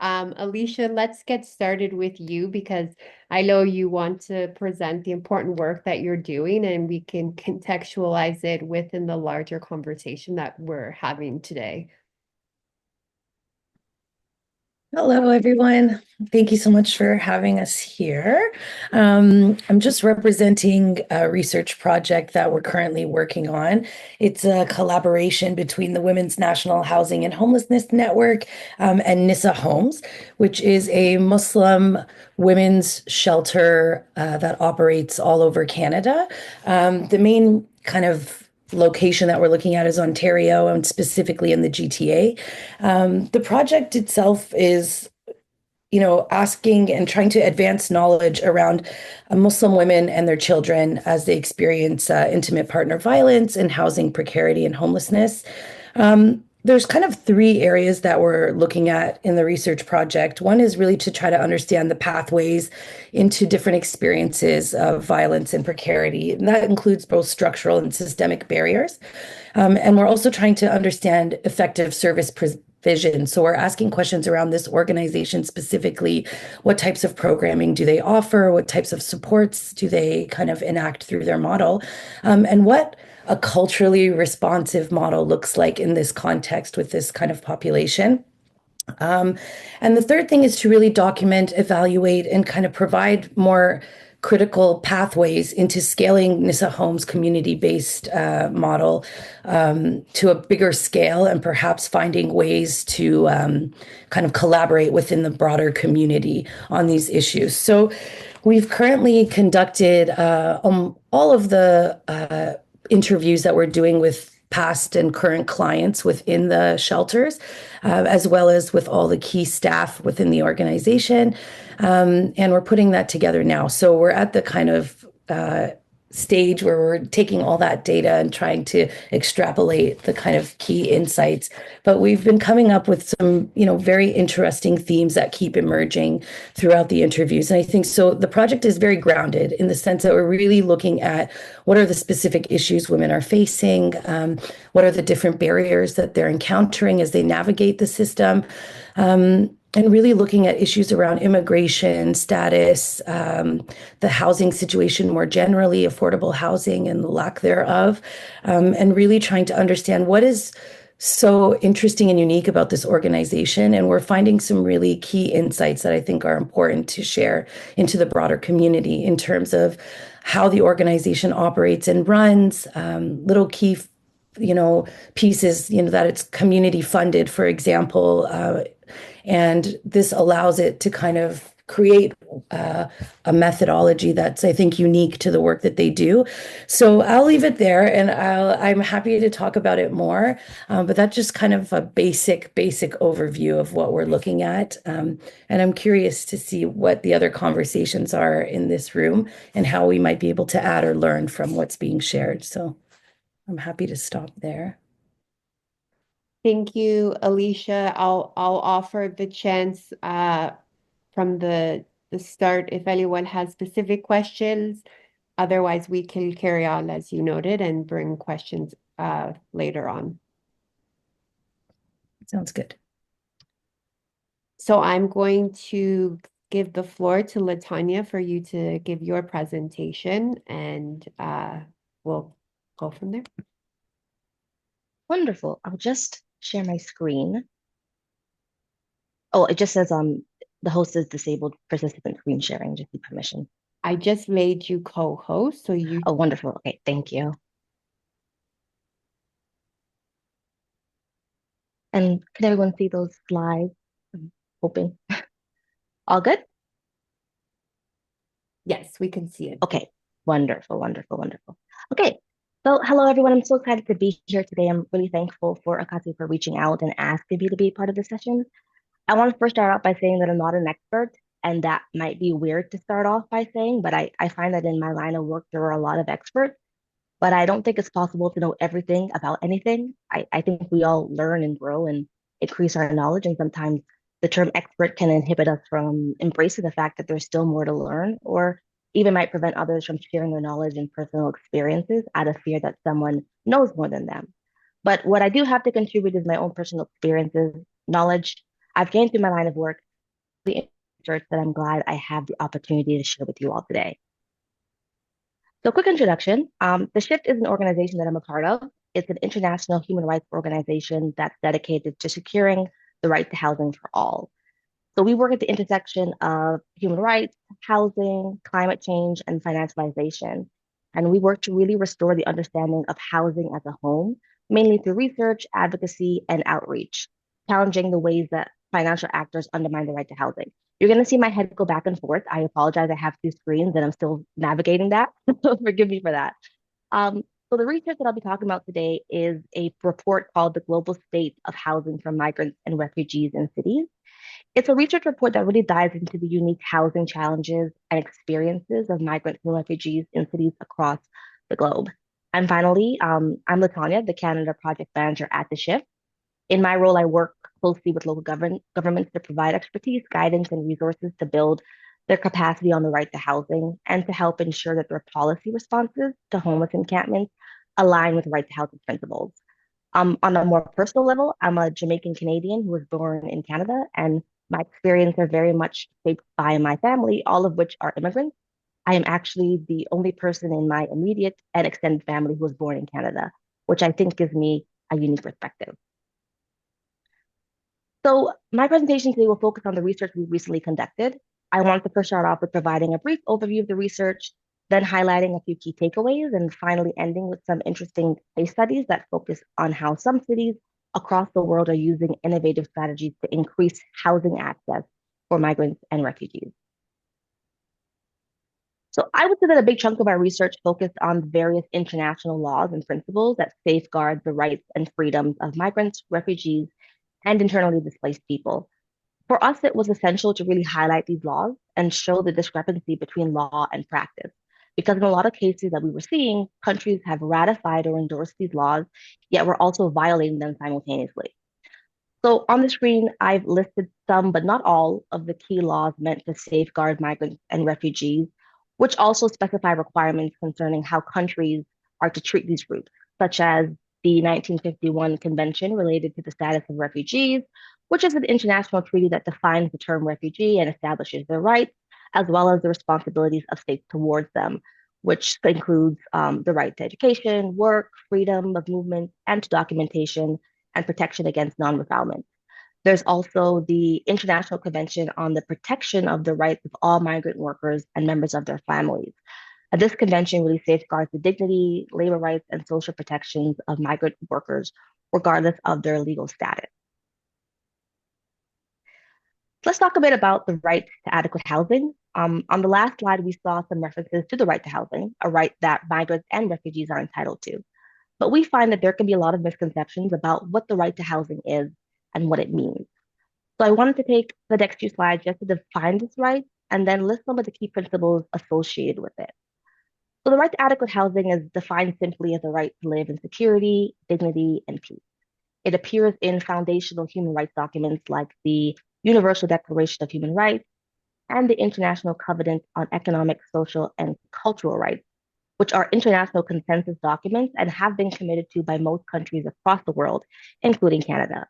Alicia, let's get started with you because I know you want to present the important work that you're doing and we can contextualize it within the larger conversation that we're having today. Hello, everyone. Thank you so much for having us here. I'm just representing a research project that we're currently working on. It's a collaboration between the Women's National Housing and Homelessness Network and Nissa Homes, which is a Muslim women's shelter that operates all over Canada. The main kind of location that we're looking at is Ontario and specifically in the GTA. The project itself is, asking and trying to advance knowledge around Muslim women and their children as they experience intimate partner violence and housing precarity and homelessness. There's kind of three areas that we're looking at in the research project. One is really to try to understand the pathways into different experiences of violence and precarity. And that includes both structural and systemic barriers. And we're also trying to understand effective service provision. So we're asking questions around this organization specifically. What types of programming do they offer? What types of supports do they kind of enact through their model? And what a culturally responsive model looks like in this context with this kind of population. Um, and the third thing is to really document, evaluate, and kind of provide more critical pathways into scaling Nissa Homes community-based model to a bigger scale and perhaps finding ways to kind of collaborate within the broader community on these issues. So we've currently conducted all of the interviews that we're doing with past and current clients within the shelters, as well as with all the key staff within the organization. And we're putting that together now. So we're at the kind of stage where we're taking all that data and trying to extrapolate the kind of key insights. But we've been coming up with some, very interesting themes that keep emerging throughout the interviews. And I think so the project is very grounded in the sense that we're really looking at what are the specific issues women are facing, what are the different barriers that they're encountering as they navigate the system. And really looking at issues around immigration status, the housing situation more generally, affordable housing and the lack thereof, and really trying to understand what is so interesting and unique about this organization. And we're finding some really key insights that I think are important to share into the broader community in terms of how the organization operates and runs, little key pieces, that it's community funded, for example, and this allows it to kind of create a methodology that's, I think, unique to the work that they do. So I'll leave it there, and I'm happy to talk about it more. But that's just kind of a basic overview of what we're looking at. And I'm curious to see what the other conversations are in this room and how we might be able to add or learn from what's being shared. So I'm happy to stop there. Thank you, Alicia. I'll offer the chance from the start if anyone has specific questions. Otherwise, we can carry on as you noted and bring questions later on. Sounds good. So I'm going to give the floor to Latonya for you to give your presentation and we'll go from there. Wonderful. I'll just share my screen. Oh, it just says the host is disabled participant screen sharing, just need permission. I just made you co-host, so you. Oh, wonderful. Okay, thank you. And can everyone see those slides? I'm hoping. All good? Yes, we can see it. Okay, wonderful, wonderful, wonderful. Okay, so hello everyone. I'm so excited to be here today. I'm really thankful for OCASI for reaching out and asking me to be part of the session. I want to first start out by saying that I'm not an expert, and that might be weird to start off by saying, but I find that in my line of work, there are a lot of experts, but I don't think it's possible to know everything about anything. I think we all learn and grow and increase our knowledge, and sometimes the term expert can inhibit us from embracing the fact that there's still more to learn, or even might prevent others from sharing their knowledge and personal experiences out of fear that someone knows more than them. But what I do have to contribute is my own personal experiences, knowledge. I've gained through my line of work, the research that I'm glad I have the opportunity to share with you all today. So, quick introduction. The Shift is an organization that I'm a part of. It's an international human rights organization that's dedicated to securing the right to housing for all. So we work at the intersection of human rights, housing, climate change, and financialization. And we work to really restore the understanding of housing as a home, mainly through research, advocacy, and outreach, challenging the ways that financial actors undermine the right to housing. You're going to see my head go back and forth. I apologize. I have two screens and I'm still navigating that. So forgive me for that. So the research that I'll be talking about today is a report called The Global State of Housing for Migrants and Refugees in Cities. It's a research report that really dives into the unique housing challenges and experiences of migrants and refugees in cities across the globe. And finally, I'm Latonya, the Canada Project Manager at The Shift. In my role, I work closely with local governments to provide expertise, guidance, and resources to build their capacity on the right to housing and to help ensure that their policy responses to homeless encampments align with right to housing principles. On a more personal level, I'm a Jamaican Canadian who was born in Canada, and my experiences are very much shaped by my family, all of which are immigrants. I am actually the only person in my immediate and extended family who was born in Canada, which I think gives me a unique perspective. So my presentation today will focus on the research we recently conducted. I want to first start off with providing a brief overview of the research, then highlighting a few key takeaways, and finally ending with some interesting case studies that focus on how some cities across the world are using innovative strategies to increase housing access for migrants and refugees. So I would say that a big chunk of our research focused on various international laws and principles that safeguard the rights and freedoms of migrants, refugees, and internally displaced people. For us, it was essential to really highlight these laws and show the discrepancy between law and practice. Because in a lot of cases that we were seeing, countries have ratified or endorsed these laws, yet we're also violating them simultaneously. So on the screen, I've listed some, but not all, of the key laws meant to safeguard migrants and refugees, which also specify requirements concerning how countries are to treat these groups, such as the 1951 Convention related to the status of refugees, which is an international treaty that defines the term refugee and establishes their rights, as well as the responsibilities of states towards them, which includes the right to education, work, freedom of movement, and to documentation and protection against non-refoulement. There's also the International Convention on the Protection of the Rights of All Migrant Workers and Members of Their Families. And this convention really safeguards the dignity, labor rights, and social protections of migrant workers, regardless of their legal status. Let's talk a bit about the right to adequate housing. On the last slide, we saw some references to the right to housing, a right that migrants and refugees are entitled to. But we find that there can be a lot of misconceptions about what the right to housing is and what it means. So I wanted to take the next few slides just to define this right and then list some of the key principles associated with it. So the right to adequate housing is defined simply as a right to live in security, dignity, and peace. It appears in foundational human rights documents like the Universal Declaration of Human Rights and the International Covenant on Economic, Social, and Cultural Rights, which are international consensus documents and have been committed to by most countries across the world, including Canada.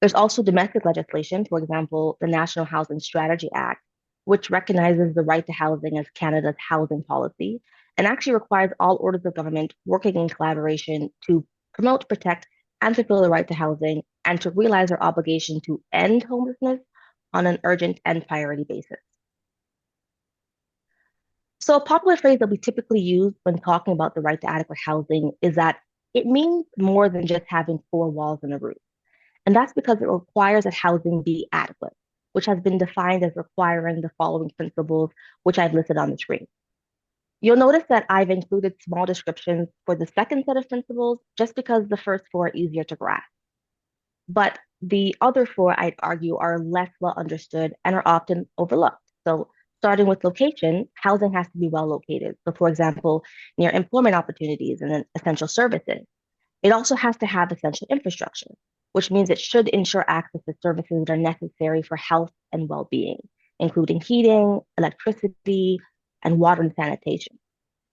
There's also domestic legislation, for example, the National Housing Strategy Act, which recognizes the right to housing as Canada's housing policy and actually requires all orders of government working in collaboration to promote, protect, and fulfill the right to housing and to realize their obligation to end homelessness on an urgent and priority basis. So a popular phrase that we typically use when talking about the right to adequate housing is that it means more than just having four walls and a roof. And that's because it requires that housing be adequate, which has been defined as requiring the following principles, which I've listed on the screen. You'll notice that I've included small descriptions for the second set of principles just because the first four are easier to grasp. But the other four, I'd argue, are less well understood and are often overlooked. So starting with location, housing has to be well located. So for example, near employment opportunities and then essential services. It also has to have essential infrastructure, which means it should ensure access to services that are necessary for health and well-being, including heating, electricity, and water and sanitation.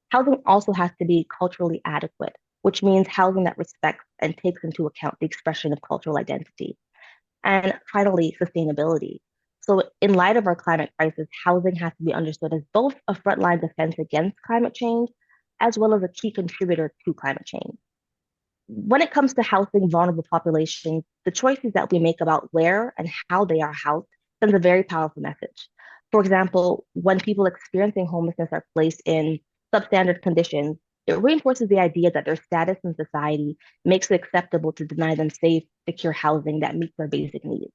Housing also has to be culturally adequate, which means housing that respects and takes into account the expression of cultural identity. And finally, sustainability. So, in light of our climate crisis, housing has to be understood as both a frontline defense against climate change, as well as a key contributor to climate change. When it comes to housing vulnerable populations, the choices that we make about where and how they are housed sends a very powerful message. For example, when people experiencing homelessness are placed in substandard conditions, it reinforces the idea that their status in society makes it acceptable to deny them safe, secure housing that meets their basic needs.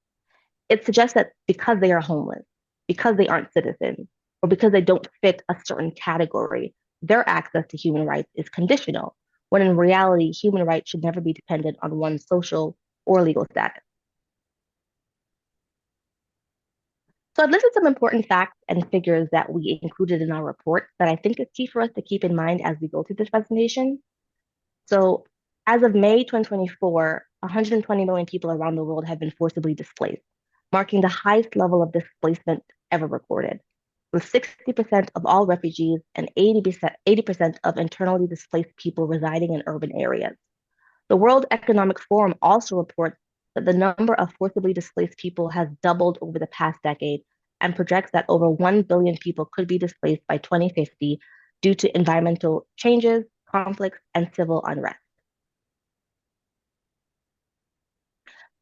It suggests that because they are homeless, because they aren't citizens, or because they don't fit a certain category, their access to human rights is conditional, when in reality, human rights should never be dependent on one's social or legal status. So I've listed some important facts and figures that we included in our report that I think is key for us to keep in mind as we go through this presentation. So as of May 2024, 120 million people around the world have been forcibly displaced, marking the highest level of displacement ever recorded, with 60% of all refugees and 80% of internally displaced people residing in urban areas. The World Economic Forum also reports that the number of forcibly displaced people has doubled over the past decade and projects that over 1 billion people could be displaced by 2050 due to environmental changes, conflicts, and civil unrest.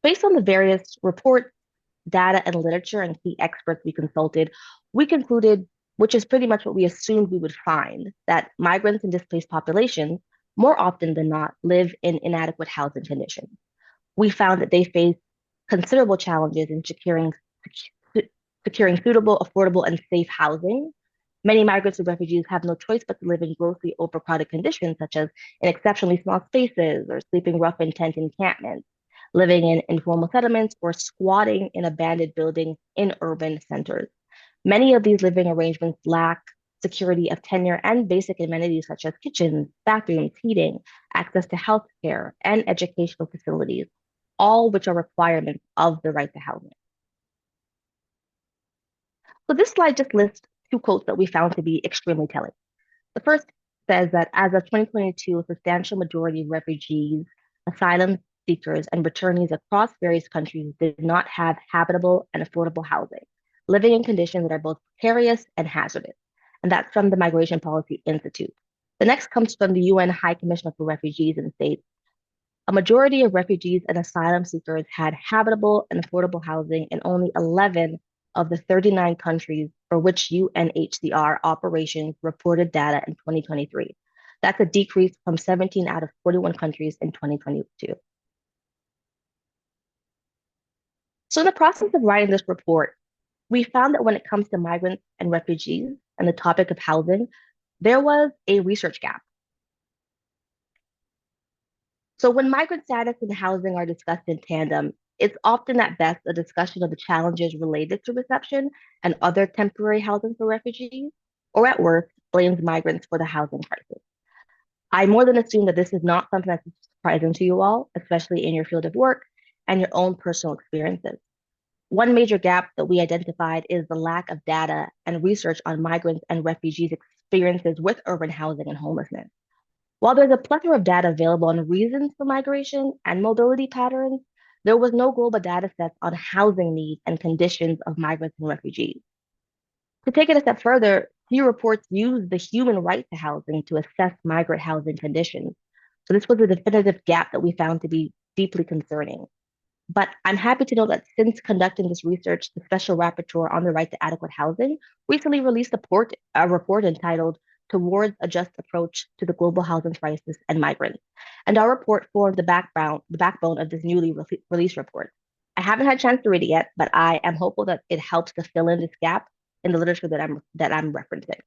Based on the various reports, data, and literature and key experts we consulted, we concluded, which is pretty much what we assumed we would find, that migrants and displaced populations, more often than not, live in inadequate housing conditions. We found that they face considerable challenges in securing suitable, affordable, and safe housing. Many migrants and refugees have no choice but to live in grossly overcrowded conditions, such as in exceptionally small spaces or sleeping rough in tent encampments, living in informal settlements, or squatting in abandoned buildings in urban centers. Many of these living arrangements lack security of tenure and basic amenities such as kitchens, bathrooms, heating, access to healthcare, and educational facilities, all which are requirements of the right to housing. So this slide just lists two quotes that we found to be extremely telling. The first says that as of 2022, a substantial majority of refugees, asylum seekers, and returnees across various countries did not have habitable and affordable housing, living in conditions that are both precarious and hazardous. And that's from the Migration Policy Institute. The next comes from the UN High Commissioner for Refugees and states, a majority of refugees and asylum seekers had habitable and affordable housing in only 11 of the 39 countries for which UNHCR operations reported data in 2023. That's a decrease from 17 out of 41 countries in 2022. So in the process of writing this report, we found that when it comes to migrants and refugees and the topic of housing, there was a research gap. So when migrant status and housing are discussed in tandem, it's often at best a discussion of the challenges related to reception and other temporary housing for refugees, or at worst, blames migrants for the housing crisis. I more than assume that this is not something that's surprising to you all, especially in your field of work and your own personal experiences. One major gap that we identified is the lack of data and research on migrants and refugees' experiences with urban housing and homelessness. While there's a plethora of data available on reasons for migration and mobility patterns, there was no global data set on housing needs and conditions of migrants and refugees. To take it a step further, few reports use the human right to housing to assess migrant housing conditions. So this was a definitive gap that we found to be deeply concerning. But I'm happy to know that since conducting this research, the Special Rapporteur on the Right to Adequate Housing recently released a report entitled Towards a Just Approach to the Global Housing Crisis and Migrants. And our report formed the backbone of this newly released report. I haven't had a chance to read it yet, but I am hopeful that it helps to fill in this gap in the literature that I'm referencing.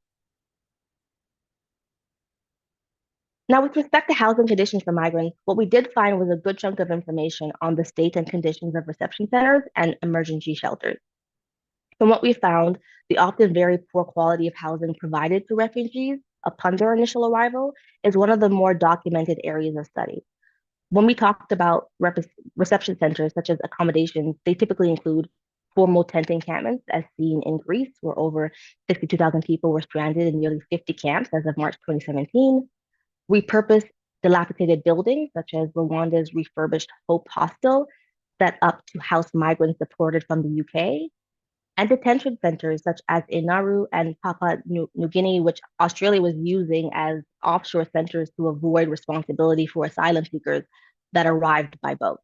Now, with respect to housing conditions for migrants, what we did find was a good chunk of information on the state and conditions of reception centers and emergency shelters. From what we found, the often very poor quality of housing provided to refugees upon their initial arrival is one of the more documented areas of study. When we talked about reception centers, such as accommodations, they typically include formal tent encampments, as seen in Greece, where over 62,000 people were stranded in nearly 50 camps as of March 2017. Repurposed dilapidated buildings, such as Rwanda's refurbished Hope Hostel, set up to house migrants deported from the UK, and detention centers such as in Nauru and Papua New Guinea, which Australia was using as offshore centers to avoid responsibility for asylum seekers that arrived by boat.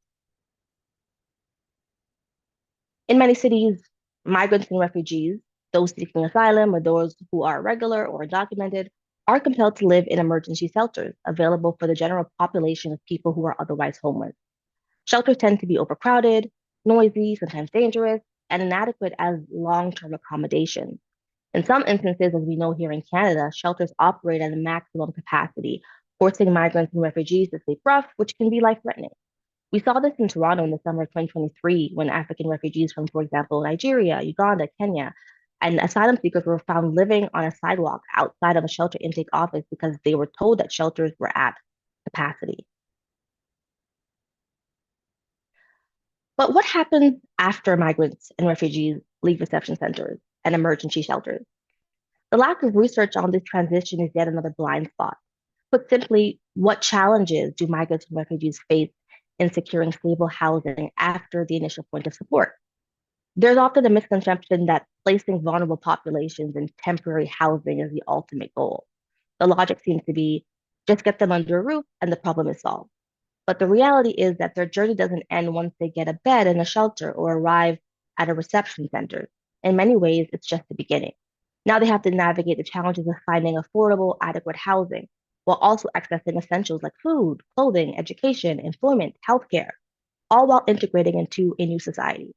In many cities, migrants and refugees, those seeking asylum or those who are irregular or undocumented, are compelled to live in emergency shelters available for the general population of people who are otherwise homeless. Shelters tend to be overcrowded, noisy, sometimes dangerous, and inadequate as long-term accommodation. In some instances, as we know here in Canada, shelters operate at a maximum capacity, forcing migrants and refugees to sleep rough, which can be life-threatening. We saw this in Toronto in the summer of 2023 when African refugees from, for example, Nigeria, Uganda, Kenya, and asylum seekers were found living on a sidewalk outside of a shelter intake office because they were told that shelters were at capacity. But what happens after migrants and refugees leave reception centers and emergency shelters? The lack of research on this transition is yet another blind spot. Put simply, what challenges do migrants and refugees face in securing stable housing after the initial point of support? There's often a misconception that placing vulnerable populations in temporary housing is the ultimate goal. The logic seems to be just get them under a roof and the problem is solved. But the reality is that their journey doesn't end once they get a bed in a shelter or arrive at a reception center. In many ways, it's just the beginning. Now they have to navigate the challenges of finding affordable, adequate housing, while also accessing essentials like food, clothing, education, employment, healthcare, all while integrating into a new society.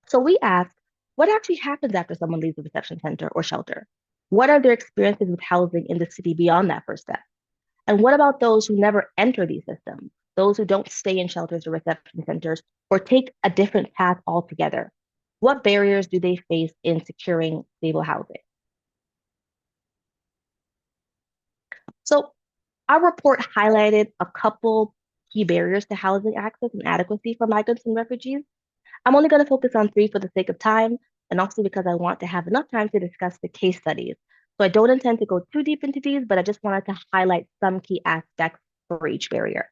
So we ask, what actually happens after someone leaves the reception center or shelter? What are their experiences with housing in the city beyond that first step? And what about those who never enter these systems, those who don't stay in shelters or reception centers, or take a different path altogether? What barriers do they face in securing stable housing? So our report highlighted a couple key barriers to housing access and adequacy for migrants and refugees. I'm only going to focus on three for the sake of time, and also because I want to have enough time to discuss the case studies. So I don't intend to go too deep into these, but I just wanted to highlight some key aspects for each barrier.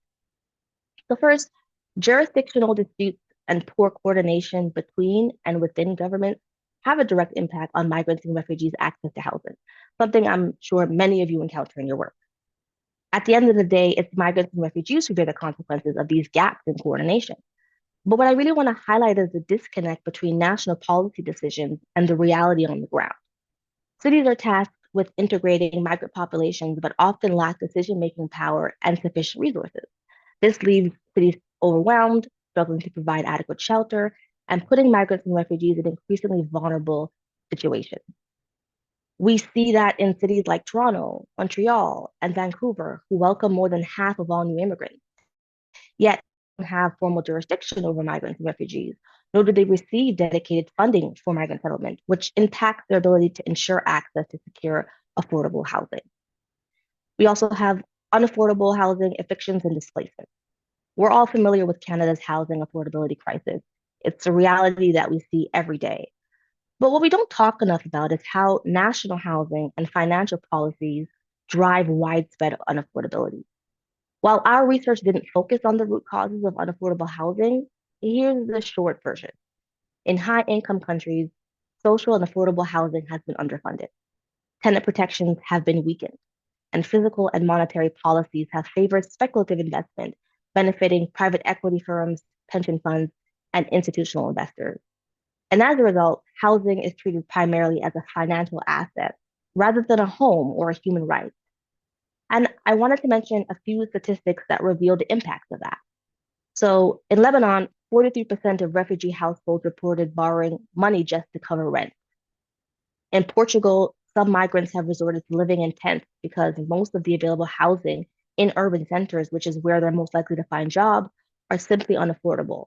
So first, jurisdictional disputes and poor coordination between and within governments have a direct impact on migrants and refugees' access to housing, something I'm sure many of you encounter in your work. At the end of the day, it's migrants and refugees who bear the consequences of these gaps in coordination. But what I really want to highlight is the disconnect between national policy decisions and the reality on the ground. Cities are tasked with integrating migrant populations, but often lack decision-making power and sufficient resources. This leaves cities overwhelmed, struggling to provide adequate shelter, and putting migrants and refugees in increasingly vulnerable situations. We see that in cities like Toronto, Montreal, and Vancouver, who welcome more than half of all new immigrants, yet don't have formal jurisdiction over migrants and refugees, nor do they receive dedicated funding for migrant settlement, which impacts their ability to ensure access to secure, affordable housing. We also have unaffordable housing, evictions, and displacement. We're all familiar with Canada's housing affordability crisis. It's a reality that we see every day. But what we don't talk enough about is how national housing and financial policies drive widespread unaffordability. While our research didn't focus on the root causes of unaffordable housing, here's the short version. In high-income countries, social and affordable housing has been underfunded. Tenant protections have been weakened, and physical and monetary policies have favored speculative investment, benefiting private equity firms, pension funds, and institutional investors. And as a result, housing is treated primarily as a financial asset rather than a home or a human right. And I wanted to mention a few statistics that reveal the impacts of that. So in Lebanon, 43% of refugee households reported borrowing money just to cover rent. In Portugal, some migrants have resorted to living in tents because most of the available housing in urban centers, which is where they're most likely to find jobs, are simply unaffordable.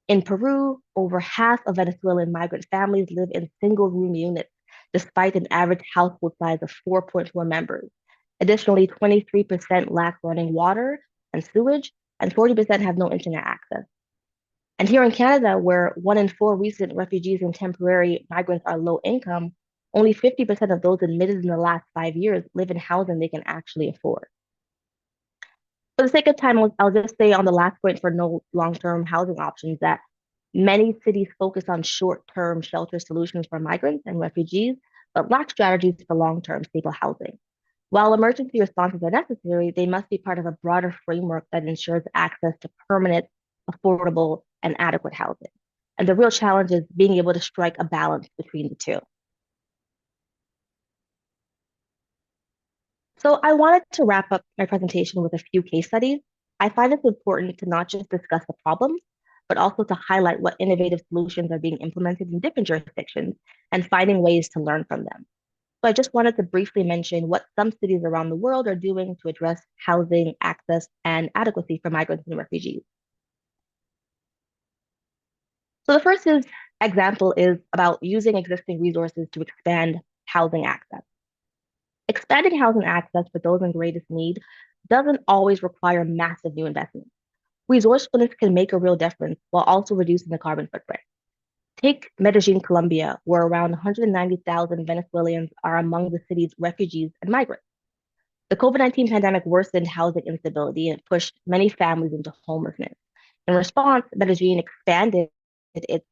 In Peru, over half of Venezuelan migrant families live in single-room units, despite an average household size of 4.4 members. Additionally, 23% lack running water and sewage, and 40% have no internet access. And here in Canada, where 1 in 4 recent refugees and temporary migrants are low income, only 50% of those admitted in the last 5 years live in housing they can actually afford. For the sake of time, I'll just say on the last point for no long-term housing options that many cities focus on short-term shelter solutions for migrants and refugees, but lack strategies for long-term stable housing. While emergency responses are necessary, they must be part of a broader framework that ensures access to permanent, affordable, and adequate housing. And the real challenge is being able to strike a balance between the two. So I wanted to wrap up my presentation with a few case studies. I find it's important to not just discuss the problems, but also to highlight what innovative solutions are being implemented in different jurisdictions and finding ways to learn from them. So I just wanted to briefly mention what some cities around the world are doing to address housing, access, and adequacy for migrants and refugees. So the first example is about using existing resources to expand housing access. Expanding housing access for those in greatest need doesn't always require massive new investments. Resourcefulness can make a real difference while also reducing the carbon footprint. Take Medellin, Colombia, where around 190,000 Venezuelans are among the city's refugees and migrants. The COVID-19 pandemic worsened housing instability and pushed many families into homelessness. In response, Medellin expanded its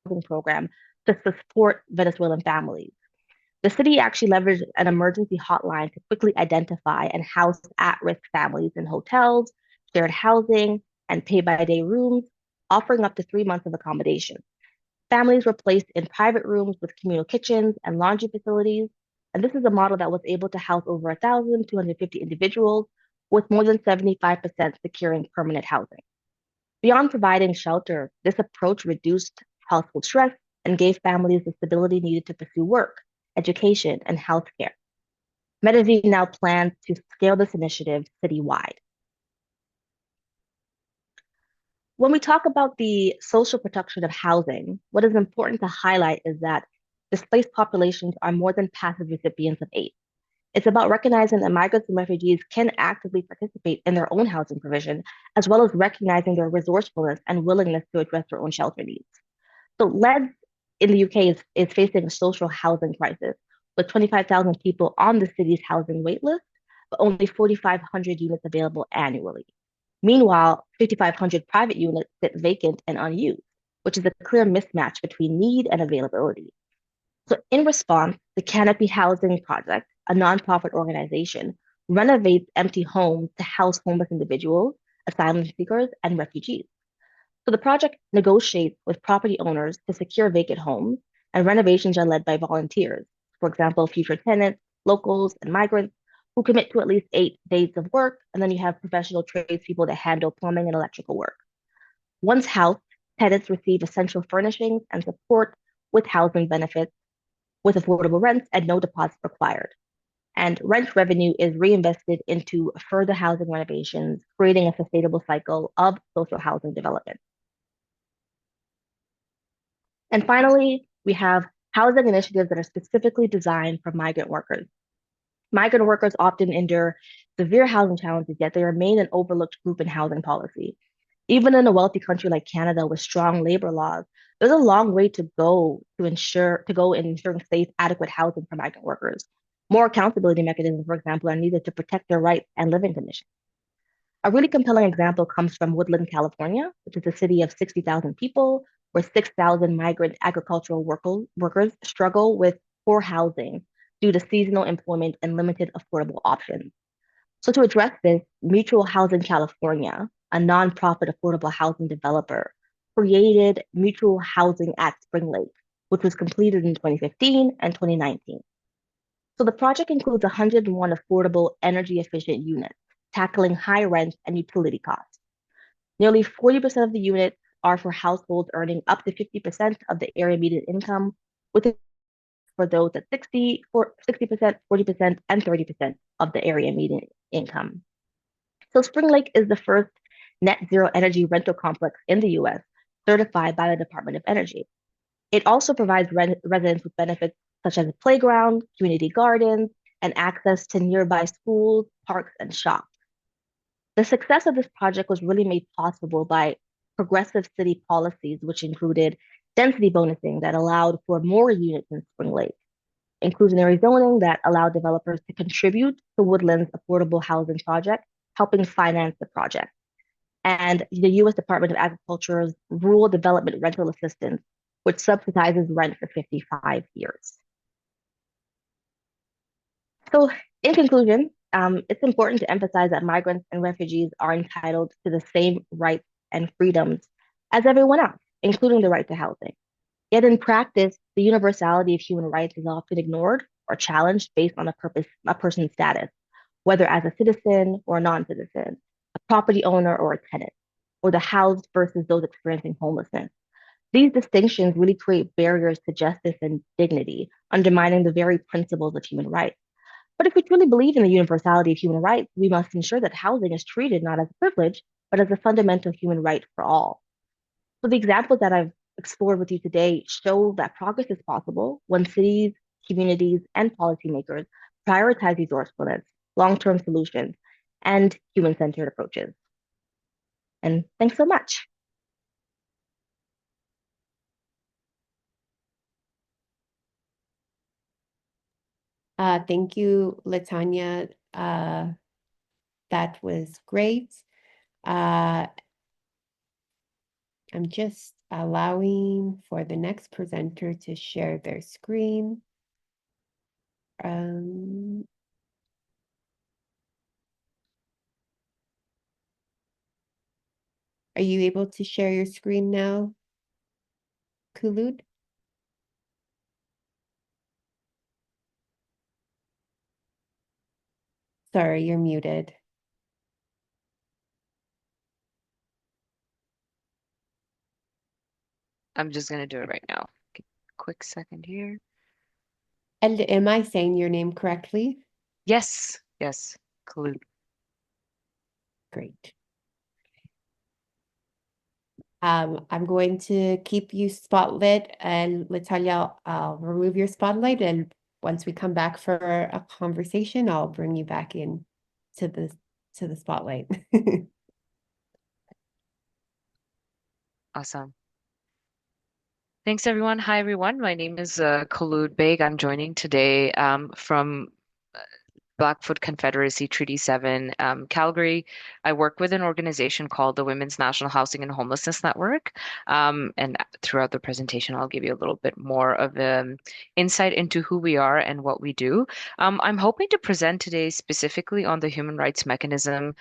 housing program to support Venezuelan families. The city actually leveraged an emergency hotline to quickly identify and house at-risk families in hotels, shared housing, and pay-by-day rooms, offering up to 3 months of accommodation. Families were placed in private rooms with communal kitchens and laundry facilities, and this is a model that was able to house over 1,250 individuals, with more than 75% securing permanent housing. Beyond providing shelter, this approach reduced household stress and gave families the stability needed to pursue work, education, and healthcare. Medellin now plans to scale this initiative citywide. When we talk about the social protection of housing, what is important to highlight is that displaced populations are more than passive recipients of aid. It's about recognizing that migrants and refugees can actively participate in their own housing provision, as well as recognizing their resourcefulness and willingness to address their own shelter needs. So LEDS in the UK is facing a social housing crisis, with 25,000 people on the city's housing waitlist, but only 4,500 units available annually. Meanwhile, 5,500 private units sit vacant and unused, which is a clear mismatch between need and availability. So in response, the Canopy Housing Project, a nonprofit organization, renovates empty homes to house homeless individuals, asylum seekers, and refugees. So the project negotiates with property owners to secure vacant homes, and renovations are led by volunteers, for example, future tenants, locals, and migrants who commit to at least 8 days of work, and then you have professional tradespeople that handle plumbing and electrical work. Once housed, tenants receive essential furnishings and support with housing benefits, with affordable rents and no deposit required. And rent revenue is reinvested into further housing renovations, creating a sustainable cycle of social housing development. And finally, we have housing initiatives that are specifically designed for migrant workers. Migrant workers often endure severe housing challenges, yet they remain an overlooked group in housing policy. Even in a wealthy country like Canada with strong labor laws, there's a long way to go in ensuring safe, adequate housing for migrant workers. More accountability mechanisms, for example, are needed to protect their rights and living conditions. A really compelling example comes from Woodland, California, which is a city of 60,000 people, where 6,000 migrant agricultural workers struggle with poor housing due to seasonal employment and limited affordable options. So to address this, Mutual Housing California, a nonprofit affordable housing developer, created Mutual Housing at Spring Lake, which was completed in 2015 and 2019. So the project includes 101 affordable energy efficient units, tackling high rent and utility costs. Nearly 40% of the units are for households earning up to 50% of the area median income, with for those at 60%, 40%, and 30% of the area median income. So Spring Lake is the first net zero energy rental complex in the US certified by the Department of Energy. It also provides residents with benefits such as a playground, community gardens, and access to nearby schools, parks, and shops. The success of this project was really made possible by progressive city policies, which included density bonusing that allowed for more units in Spring Lake, inclusionary zoning that allowed developers to contribute to Woodland's affordable housing project, helping finance the project. And the U.S. Department of Agriculture's Rural Development Rental Assistance, which subsidizes rent for 55 years. So, in conclusion, it's important to emphasize that migrants and refugees are entitled to the same rights and freedoms as everyone else, including the right to housing. Yet in practice, the universality of human rights is often ignored or challenged based on a person's status, whether as a citizen or a non-citizen, a property owner or a tenant, or the housed versus those experiencing homelessness. These distinctions really create barriers to justice and dignity, undermining the very principles of human rights. But if we truly believe in the universality of human rights, we must ensure that housing is treated not as a privilege, but as a fundamental human right for all. So the examples that I've explored with you today show that progress is possible when cities, communities, and policymakers prioritize resourcefulness, long-term solutions, and human-centered approaches. And thanks so much. Thank you, Latonya. That was great. I'm just allowing for the next presenter to share their screen. Um, are you able to share your screen now, Khulud? Sorry, you're muted. I'm just gonna do it right now. Quick second here. And am I saying your name correctly? Yes, yes, Khulud. Great. I'm going to keep you spotlit, and Latonya, I'll remove your spotlight, and once we come back for a conversation, I'll bring you back in to the spotlight. Awesome. Thanks, everyone. Hi, everyone. My name is Khulud Baig. I'm joining today from Blackfoot Confederacy, Treaty 7, Calgary. I work with an organization called the Women's National Housing and Homelessness Network. And throughout the presentation, I'll give you a little bit more of insight into who we are and what we do. I'm hoping to present today specifically on the human rights mechanism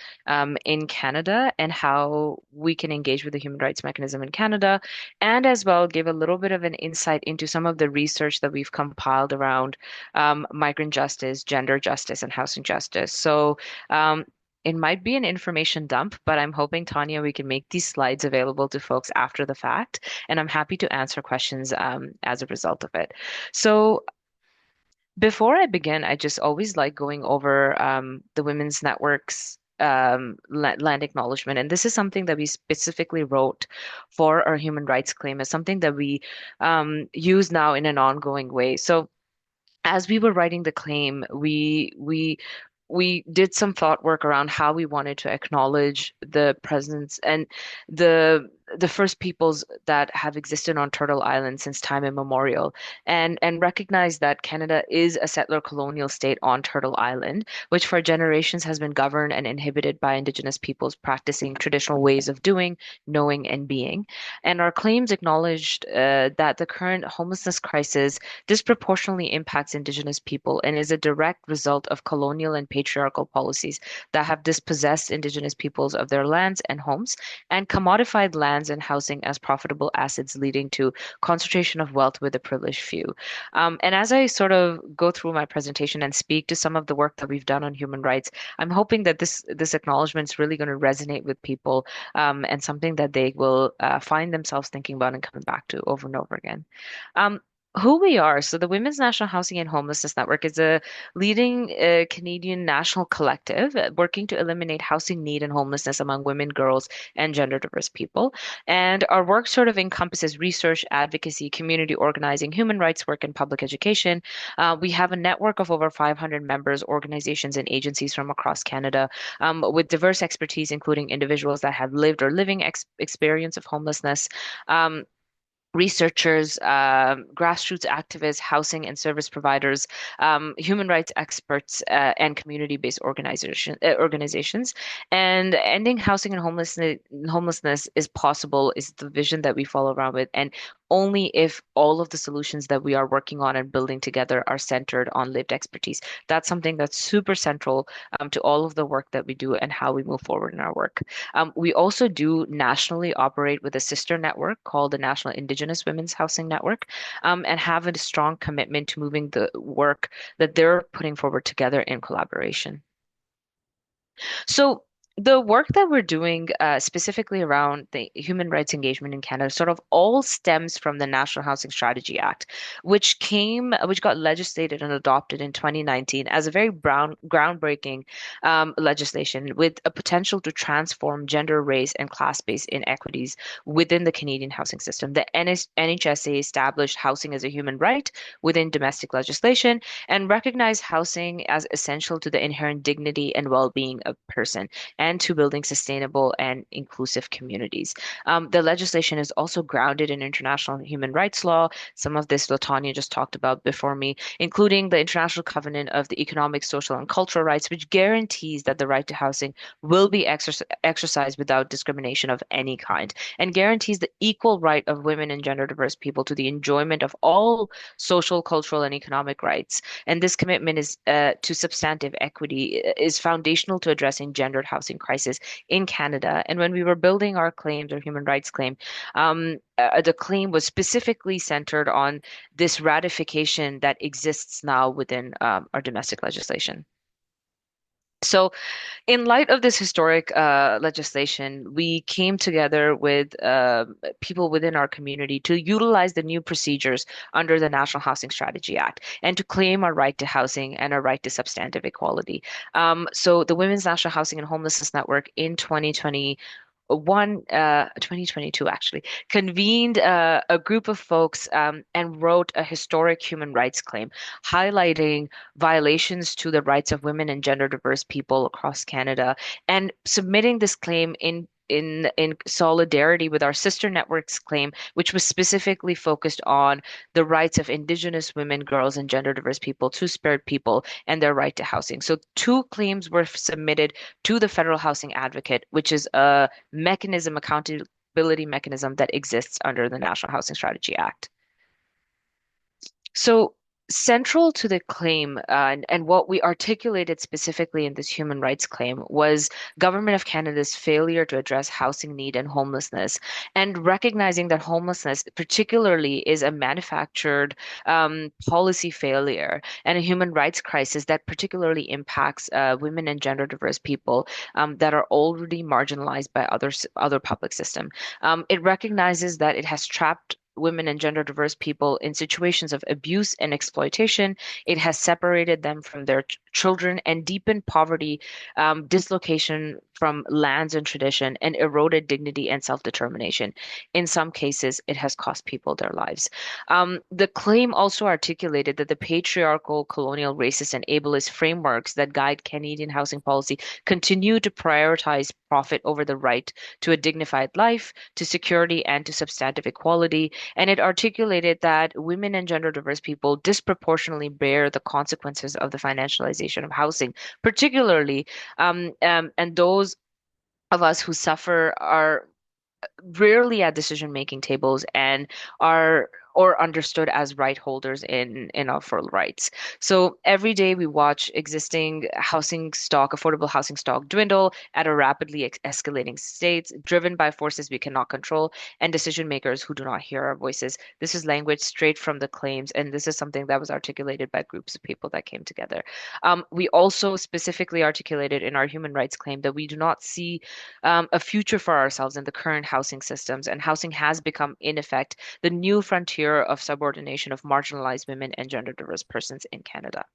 in Canada and how we can engage with the human rights mechanism in Canada, and as well give a little bit of an insight into some of the research that we've compiled around migrant justice, gender justice, and housing justice. So it might be an information dump, but I'm hoping, Tanya, we can make these slides available to folks after the fact, and I'm happy to answer questions as a result of it. So before I begin, I just always like going over the Women's Network's land acknowledgement. And this is something that we specifically wrote for our human rights claim, as something that we use now in an ongoing way. So as we were writing the claim, we did some thought work around how we wanted to acknowledge the presence and the the first peoples that have existed on Turtle Island since time immemorial, and recognize that Canada is a settler colonial state on Turtle Island, which for generations has been governed and inhibited by Indigenous peoples practicing traditional ways of doing, knowing, and being. And our claims acknowledged that the current homelessness crisis disproportionately impacts Indigenous people and is a direct result of colonial and patriarchal policies that have dispossessed Indigenous peoples of their lands and homes and commodified lands and housing as profitable assets, leading to concentration of wealth with a privileged few. And as I sort of go through my presentation and speak to some of the work that we've done on human rights, I'm hoping that this acknowledgement is really going to resonate with people, and something that they will find themselves thinking about and coming back to over and over again. Um, who we are. So the Women's National Housing and Homelessness Network is a leading Canadian national collective working to eliminate housing need and homelessness among women, girls, and gender diverse people. And our work sort of encompasses research, advocacy, community organizing, human rights work, and public education. We have a network of over 500 members, organizations, and agencies from across Canada, with diverse expertise, including individuals that have lived or living experience of homelessness. Um, researchers, grassroots activists, housing and service providers, human rights experts, and community-based organizations. And ending housing and homelessness is possible, is the vision that we follow around with. And only if all of the solutions that we are working on and building together are centered on lived expertise. That's something that's super central to all of the work that we do and how we move forward in our work. We also do nationally operate with a sister network called the National Indigenous Women's Housing Network, and have a strong commitment to moving the work that they're putting forward together in collaboration. So the work that we're doing specifically around the human rights engagement in Canada sort of all stems from the National Housing Strategy Act, which got legislated and adopted in 2019 as a very groundbreaking legislation with a potential to transform gender, race, and class-based inequities within the Canadian housing system. The NHSA established housing as a human right within domestic legislation and recognized housing as essential to the inherent dignity and well-being of person and to building sustainable and inclusive communities. The legislation is also grounded in international human rights law. Some of this Latonya just talked about before me, including the International Covenant of the Economic, Social, and Cultural Rights, which guarantees that the right to housing will be exercised without discrimination of any kind, and guarantees the equal right of women and gender diverse people to the enjoyment of all social, cultural, and economic rights. And this commitment is to substantive equity is foundational to addressing gendered housing crisis in Canada. And when we were building our claims, our human rights claim, the claim was specifically centered on this ratification that exists now within our domestic legislation. So, in light of this historic legislation, we came together with people within our community to utilize the new procedures under the National Housing Strategy Act and to claim our right to housing and our right to substantive equality. So the Women's National Housing and Homelessness Network in 2022 actually, convened a group of folks and wrote a historic human rights claim highlighting violations to the rights of women and gender diverse people across Canada, and submitting this claim in solidarity with our sister network's claim, which was specifically focused on the rights of Indigenous women, girls, and gender diverse people, Two-Spirit people, and their right to housing. So two claims were submitted to the Federal Housing Advocate, which is a accountability mechanism that exists under the National Housing Strategy Act. So, central to the claim and what we articulated specifically in this human rights claim was Government of Canada's failure to address housing need and homelessness, and recognizing that homelessness, particularly, is a manufactured policy failure and a human rights crisis that particularly impacts women and gender diverse people that are already marginalized by other public system. It recognizes that it has trapped women and gender diverse people in situations of abuse and exploitation. It has separated them from their children and deepened poverty, dislocation from lands and tradition, and eroded dignity and self-determination. In some cases, it has cost people their lives. The claim also articulated that the patriarchal, colonial, racist, and ableist frameworks that guide Canadian housing policy continue to prioritize profit over the right to a dignified life, to security, and to substantive equality. And it articulated that women and gender diverse people disproportionately bear the consequences of the financialization of housing, particularly, and those of us who suffer are rarely at decision-making tables and are or understood as right holders in our full rights. So every day we watch existing housing stock, affordable housing stock dwindle at a rapidly escalating state, driven by forces we cannot control and decision makers who do not hear our voices. This is language straight from the claims, and this is something that was articulated by groups of people that came together. We also specifically articulated in our human rights claim that we do not see a future for ourselves in the current housing systems, and housing has become, in effect, the new frontier of subordination of marginalized women and gender diverse persons in Canada.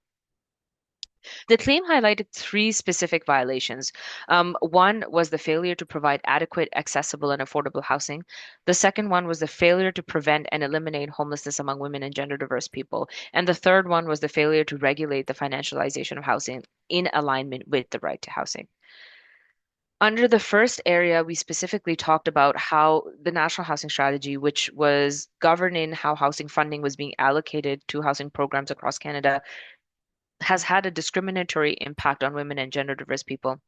The claim highlighted three specific violations. One was the failure to provide adequate, accessible, and affordable housing. The second one was the failure to prevent and eliminate homelessness among women and gender diverse people. And the third one was the failure to regulate the financialization of housing in alignment with the right to housing. Under the first area, we specifically talked about how the National Housing Strategy, which was governing how housing funding was being allocated to housing programs across Canada, has had a discriminatory impact on women and gender diverse people,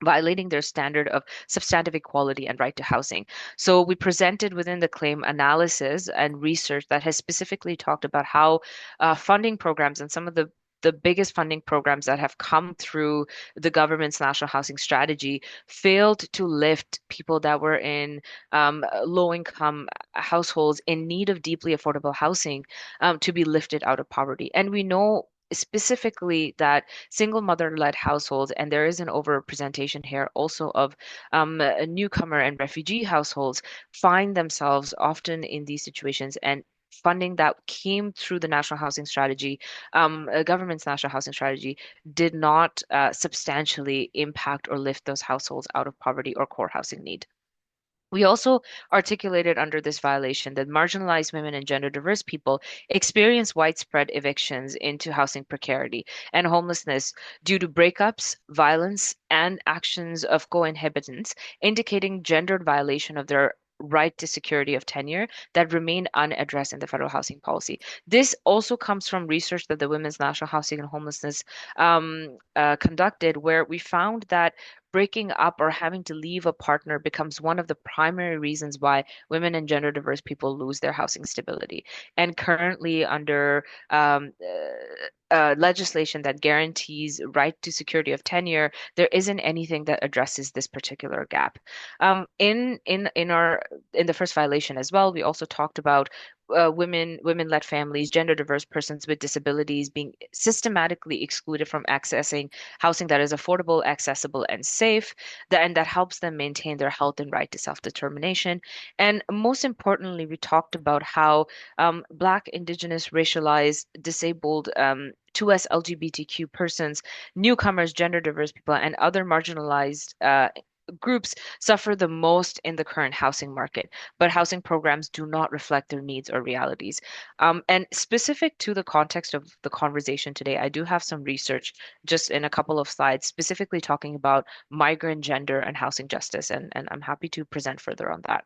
violating their standard of substantive equality and right to housing. So we presented within the claim analysis and research that has specifically talked about how funding programs and some of the biggest funding programs that have come through the government's national housing strategy failed to lift people that were in low income households in need of deeply affordable housing to be lifted out of poverty. And we know specifically that single mother-led households, and there is an overrepresentation here also of newcomer and refugee households, find themselves often in these situations. And funding that came through the National Housing Strategy, government's National Housing Strategy, did not substantially impact or lift those households out of poverty or core housing need. We also articulated under this violation that marginalized women and gender diverse people experience widespread evictions into housing precarity and homelessness due to breakups, violence, and actions of co-inhabitants, indicating gendered violation of their right to security of tenure that remain unaddressed in the federal housing policy. This also comes from research that the Women's National Housing and Homelessness conducted, where we found that breaking up or having to leave a partner becomes one of the primary reasons why women and gender diverse people lose their housing stability. And currently, under legislation that guarantees right to security of tenure, there isn't anything that addresses this particular gap. In the first violation as well, we also talked about women-led families, gender diverse persons with disabilities being systematically excluded from accessing housing that is affordable, accessible, and safe, and that helps them maintain their health and right to self-determination. And most importantly, we talked about how Black, Indigenous, racialized, disabled, 2S LGBTQ persons, newcomers, gender diverse people, and other marginalized groups suffer the most in the current housing market, but housing programs do not reflect their needs or realities. And specific to the context of the conversation today, I do have some research just in a couple of slides, specifically talking about migrant gender and housing justice, and I'm happy to present further on that.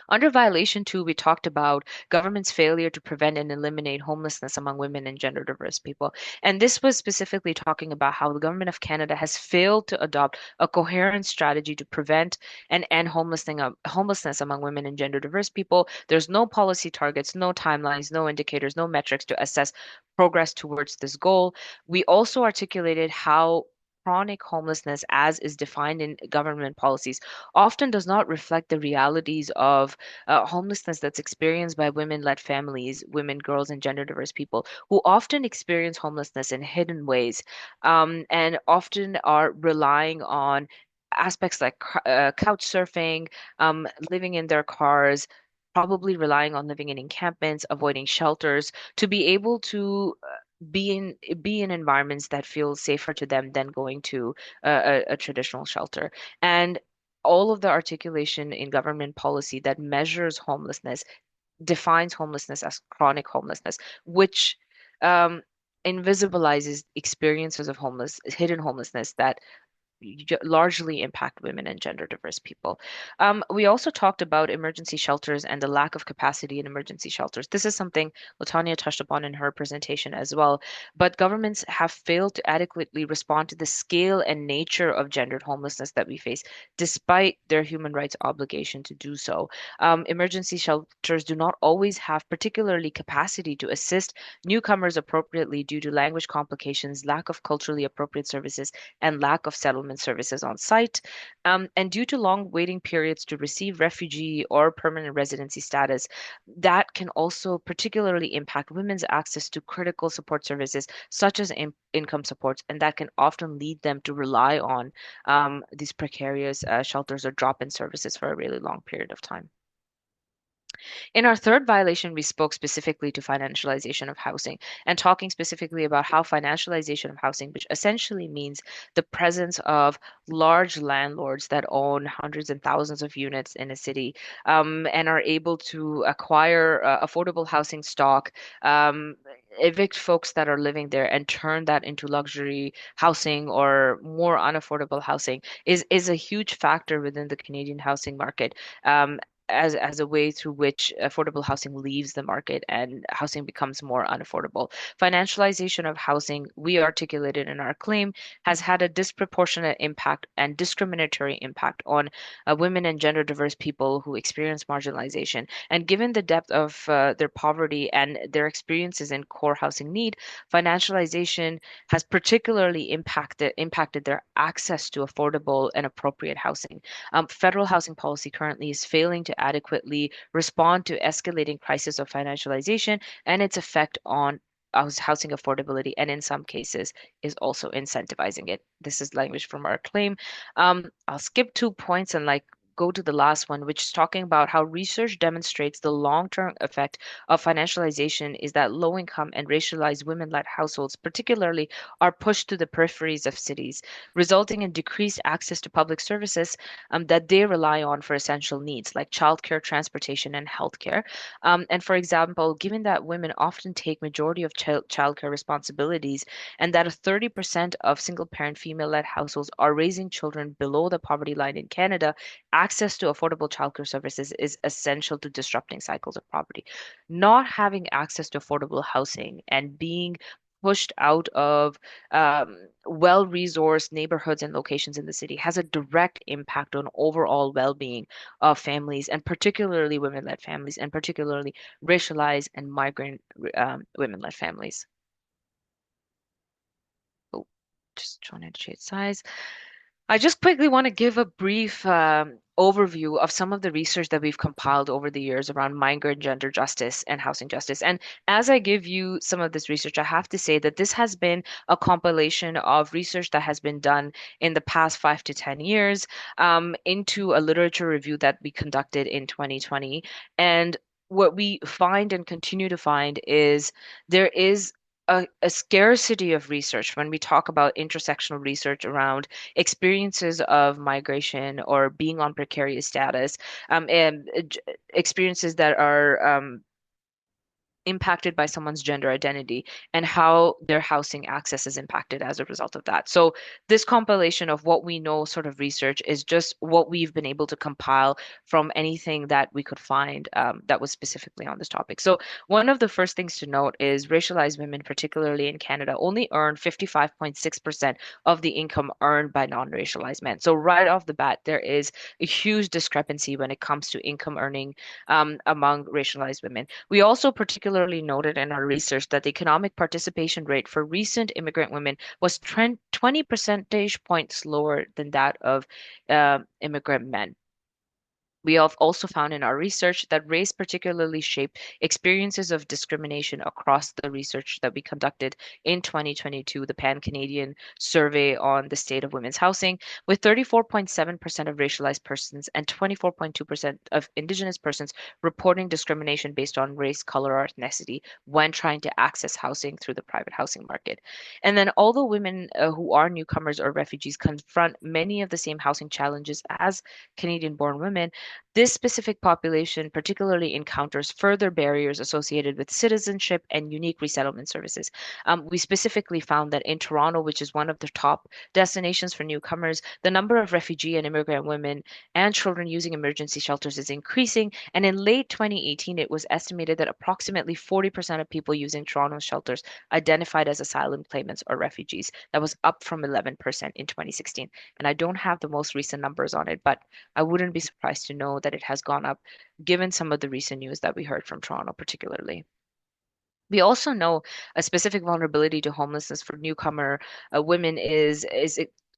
Under violation two, we talked about government's failure to prevent and eliminate homelessness among women and gender diverse people. And this was specifically talking about how the government of Canada has failed to adopt a coherent strategy to prevent and end homelessness among women and gender diverse people. There's no policy targets, no timelines, no indicators, no metrics to assess progress towards this goal. We also articulated how chronic homelessness, as is defined in government policies, often does not reflect the realities of homelessness that's experienced by women-led families, women, girls, and gender diverse people who often experience homelessness in hidden ways, and often are relying on aspects like couch surfing, living in their cars, probably relying on living in encampments, avoiding shelters to be able to be in environments that feel safer to them than going to a traditional shelter. And all of the articulation in government policy that measures homelessness defines homelessness as chronic homelessness, which um, invisibilizes experiences of hidden homelessness that largely impact women and gender diverse people. We also talked about emergency shelters and the lack of capacity in emergency shelters. This is something Latonya touched upon in her presentation as well. But governments have failed to adequately respond to the scale and nature of gendered homelessness that we face, despite their human rights obligation to do so. Emergency shelters do not always have particularly capacity to assist newcomers appropriately due to language complications, lack of culturally appropriate services, and lack of settlement services on site. And due to long waiting periods to receive refugee or permanent residency status, that can also particularly impact women's access to critical support services such as income supports, and that can often lead them to rely on these precarious shelters or drop-in services for a really long period of time. In our third violation, we spoke specifically to financialization of housing and talking specifically about how financialization of housing, which essentially means the presence of large landlords that own hundreds and thousands of units in a city, and are able to acquire affordable housing stock evict folks that are living there and turn that into luxury housing or more unaffordable housing is a huge factor within the Canadian housing market. As a way through which affordable housing leaves the market and housing becomes more unaffordable. Financialization of housing, we articulated in our claim, has had a disproportionate impact and discriminatory impact on women and gender diverse people who experience marginalization. And given the depth of their poverty and their experiences in core housing need, financialization has particularly impacted their access to affordable and appropriate housing. Federal housing policy currently is failing to adequately respond to escalating crisis of financialization and its effect on housing affordability, and in some cases is also incentivizing it. This is language from our claim. I'll skip 2 points and go to the last one, which is talking about how research demonstrates the long-term effect of financialization is that low-income and racialized women-led households, particularly, are pushed to the peripheries of cities, resulting in decreased access to public services that they rely on for essential needs like childcare, transportation, and healthcare. And for example, given that women often take majority of childcare responsibilities, and that 30% of single-parent female-led households are raising children below the poverty line in Canada, access to affordable childcare services is essential to disrupting cycles of poverty. Not having access to affordable housing and being pushed out of well-resourced neighborhoods and locations in the city has a direct impact on overall well-being of families, and particularly women-led families, and particularly racialized and migrant women-led families. Oh, just trying to change size. I just quickly want to give a brief overview of some of the research that we've compiled over the years around migrant gender justice and housing justice. And as I give you some of this research, I have to say that this has been a compilation of research that has been done in the past 5 to 10 years into a literature review that we conducted in 2020. And what we find and continue to find is there is a scarcity of research when we talk about intersectional research around experiences of migration or being on precarious status, and experiences that are impacted by someone's gender identity and how their housing access is impacted as a result of that. So this compilation of what we know sort of research is just what we've been able to compile from anything that we could find that was specifically on this topic. So one of the first things to note is racialized women, particularly in Canada, only earn 55.6% of the income earned by non-racialized men. So right off the bat, there is a huge discrepancy when it comes to income earning among racialized women. We also particularly noted in our research that the economic participation rate for recent immigrant women was 20 percentage points lower than that of immigrant men. We have also found in our research that race particularly shaped experiences of discrimination across the research that we conducted in 2022, the Pan-Canadian Survey on the State of Women's Housing, with 34.7% of racialized persons and 24.2% of Indigenous persons reporting discrimination based on race, color, or ethnicity when trying to access housing through the private housing market. And then, although women who are newcomers or refugees confront many of the same housing challenges as Canadian-born women, this specific population particularly encounters further barriers associated with citizenship and unique resettlement services. We specifically found that in Toronto, which is one of the top destinations for newcomers, the number of refugee and immigrant women and children using emergency shelters is increasing. And in late 2018, it was estimated that approximately 40% of people using Toronto shelters identified as asylum claimants or refugees. That was up from 11% in 2016. And I don't have the most recent numbers on it, but I wouldn't be surprised to know that it has gone up given some of the recent news that we heard from Toronto, particularly. We also know a specific vulnerability to homelessness for newcomer women is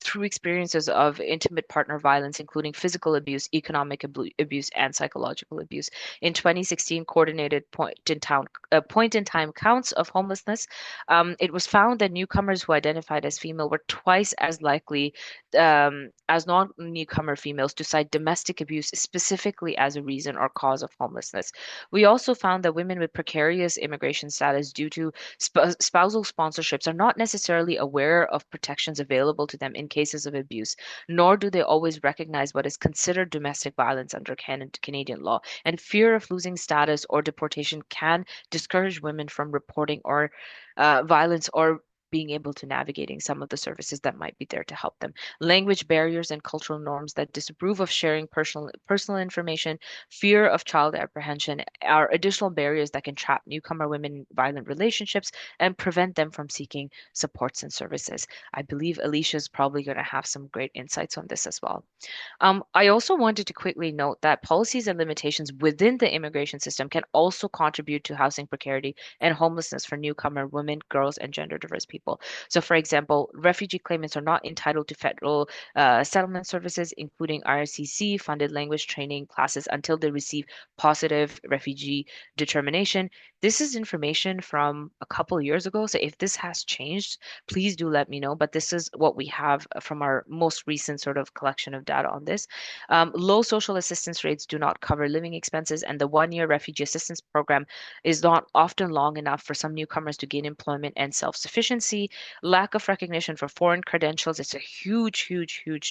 through experiences of intimate partner violence, including physical abuse, economic abuse, and psychological abuse. In 2016, coordinated point in time counts of homelessness, it was found that newcomers who identified as female were twice as likely as non-newcomer females to cite domestic abuse specifically as a reason or cause of homelessness. We also found that women with precarious immigration status due to spousal sponsorships are not necessarily aware of protections available to them in in cases of abuse, nor do they always recognize what is considered domestic violence under Canadian law. And fear of losing status or deportation can discourage women from reporting or violence or being able to navigating some of the services that might be there to help them. Language barriers and cultural norms that disapprove of sharing personal information, fear of child apprehension are additional barriers that can trap newcomer women in violent relationships and prevent them from seeking supports and services. I believe Alicia is probably going to have some great insights on this as well. I also wanted to quickly note that policies and limitations within the immigration system can also contribute to housing precarity and homelessness for newcomer women, girls, and gender diverse people. So, for example, refugee claimants are not entitled to federal settlement services, including RCC funded language training classes, until they receive positive refugee determination. This is information from a couple years ago. So, if this has changed, please do let me know. But this is what we have from our most recent sort of collection of data on this. Low social assistance rates do not cover living expenses, and the 1 year refugee assistance program is not often long enough for some newcomers to gain employment and self sufficiency. Lack of recognition for foreign credentials is a huge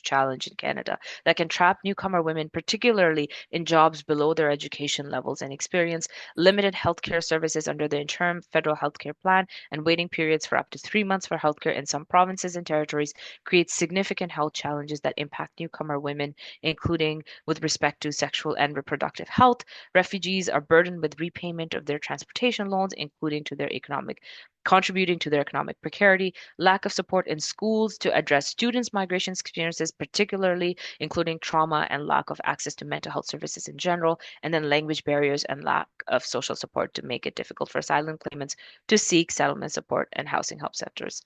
challenge in Canada that can trap newcomer women, particularly in jobs below their education levels and experience. Limited healthcare services under the interim federal healthcare plan and waiting periods for up to 3 months for healthcare in some provinces and territories creates significant health challenges that impact newcomer women, including with respect to sexual and reproductive health. Refugees are burdened with repayment of their transportation loans, including to their economic contributing to their economic precarity, lack of support in schools to address students' migration experiences, particularly including trauma and lack of access to mental health services in general, and then language barriers and lack of social support to make it difficult for asylum claimants to seek settlement support and housing help centers.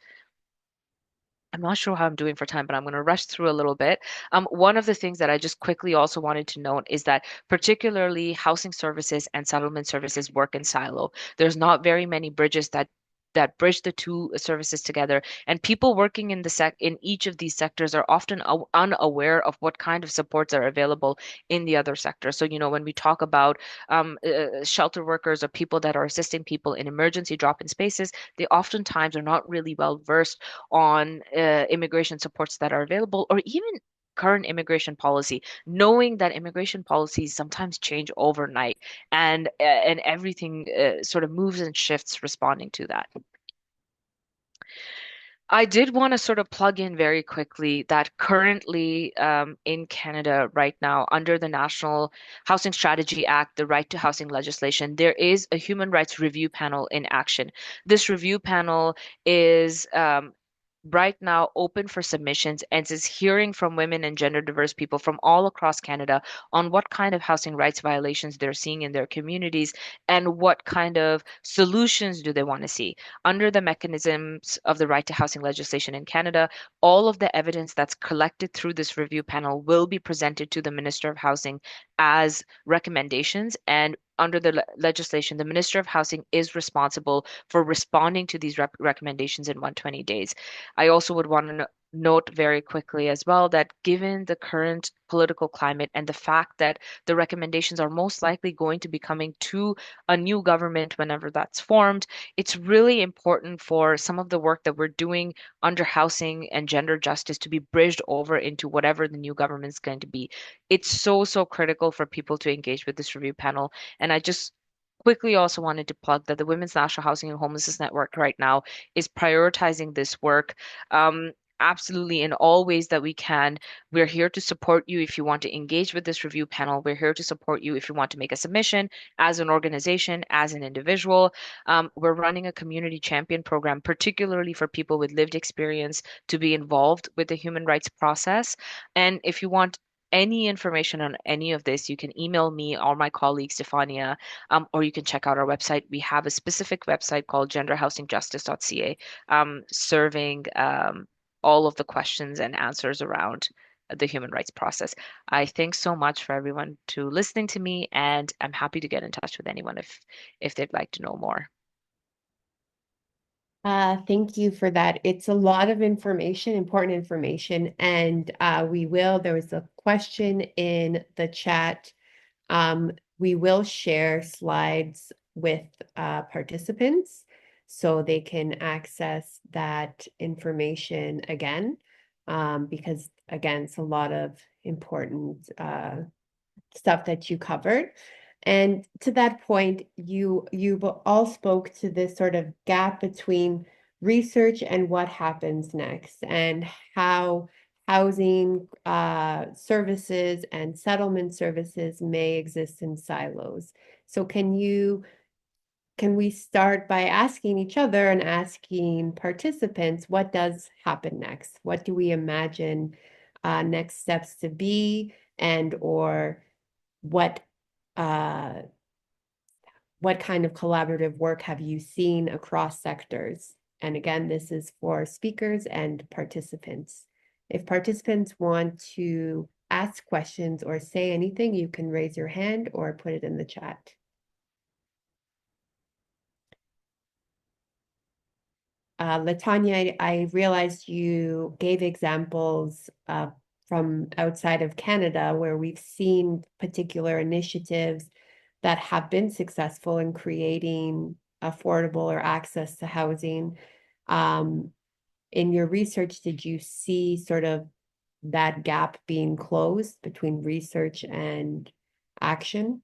I'm not sure how I'm doing for time, but I'm going to rush through a little bit. One of the things that I just quickly also wanted to note is that particularly housing services and settlement services work in silo. There's not very many bridges that bridge the two services together, and people working in in each of these sectors are often unaware of what kind of supports are available in the other sector. So, when we talk about shelter workers or people that are assisting people in emergency drop-in spaces, they oftentimes are not really well versed on immigration supports that are available, or even current immigration policy, knowing that immigration policies sometimes change overnight, and everything sort of moves and shifts responding to that. I did want to sort of plug in very quickly that currently in Canada right now, under the National Housing Strategy Act, the Right to Housing legislation, there is a human rights review panel in action. This review panel is right now open for submissions and is hearing from women and gender diverse people from all across Canada on what kind of housing rights violations they're seeing in their communities and what kind of solutions do they want to see. Under the mechanisms of the right to housing legislation in Canada, all of the evidence that's collected through this review panel will be presented to the Minister of Housing as recommendations, and under the legislation, the Minister of Housing is responsible for responding to these recommendations in 120 days. I also would want to note very quickly as well that given the current political climate and the fact that the recommendations are most likely going to be coming to a new government whenever that's formed, it's really important for some of the work that we're doing under housing and gender justice to be bridged over into whatever the new government is going to be. It's so critical for people to engage with this review panel. And I just quickly also wanted to plug that the Women's National Housing and Homelessness Network right now is prioritizing this work. Absolutely, in all ways that we can. We're here to support you if you want to engage with this review panel. We're here to support you if you want to make a submission as an organization, as an individual. We're running a community champion program, particularly for people with lived experience to be involved with the human rights process. And if you want any information on any of this, you can email me or my colleague Stefania, or you can check out our website. We have a specific website called genderhousingjustice.ca, serving all of the questions and answers around the human rights process. I thank so much for everyone to listening to me, and I'm happy to get in touch with anyone if they'd like to know more. Thank you for that. It's a lot of information, important information, and there was a question in the chat. We will share slides with participants so they can access that information again. because again, it's a lot of important stuff that you covered. And to that point, you all spoke to this sort of gap between research and what happens next, and how housing services and settlement services may exist in silos. So can we start by asking each other and asking participants, what does happen next? What do we imagine next steps to be, and or what uh, what kind of collaborative work have you seen across sectors? And again, this is for speakers and participants. If participants want to ask questions or say anything, you can raise your hand or put it in the chat. Latonya, I realized you gave examples from outside of Canada where we've seen particular initiatives that have been successful in creating affordable or access to housing. In your research, did you see sort of that gap being closed between research and action?